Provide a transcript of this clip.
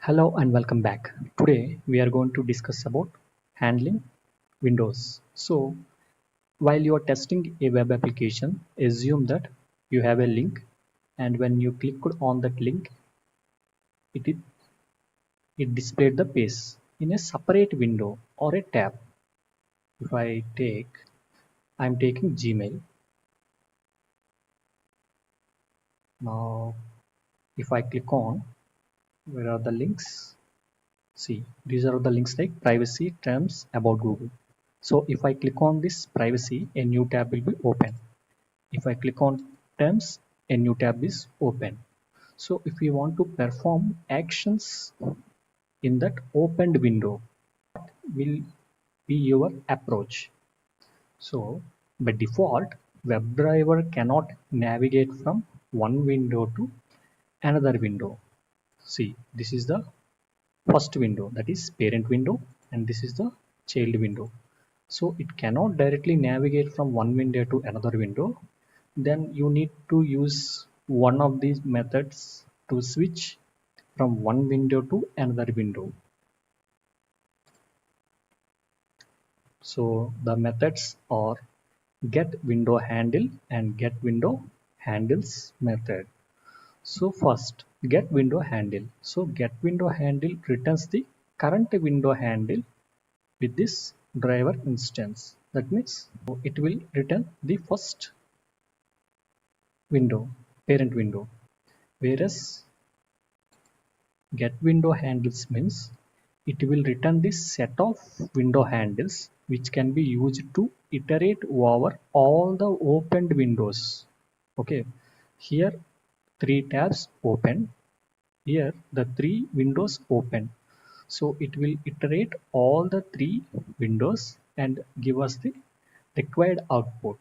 Hello and welcome back. Today we are going to discuss about handling windows. So while you are testing a web application, assume that you have a link, and when you click on that link, it, it displayed the page in a separate window or a tab. If I'm taking Gmail. Now if I click on, where are the links? See, these are the links like privacy, terms, about Google. So if I click on this privacy, a new tab will be open. If I click on terms, a new tab is open. So if we want to perform actions in that opened window, will be your approach. So by default, WebDriver cannot navigate from one window to another window. See, this is the first window, that is parent window, and this is the child window. So it cannot directly navigate from one window to another window. Then you need to use one of these methods to switch from one window to another window. So the methods are getWindowHandle and getWindowHandles method. So first, getWindowHandle. So getWindowHandle returns the current window handle with this driver instance. That means it will return the first window, parent window. Whereas getWindowHandles means it will return this set of window handles which can be used to iterate over all the opened windows. Okay, here three tabs open, here the three windows open. So it will iterate all the three windows and give us the required output.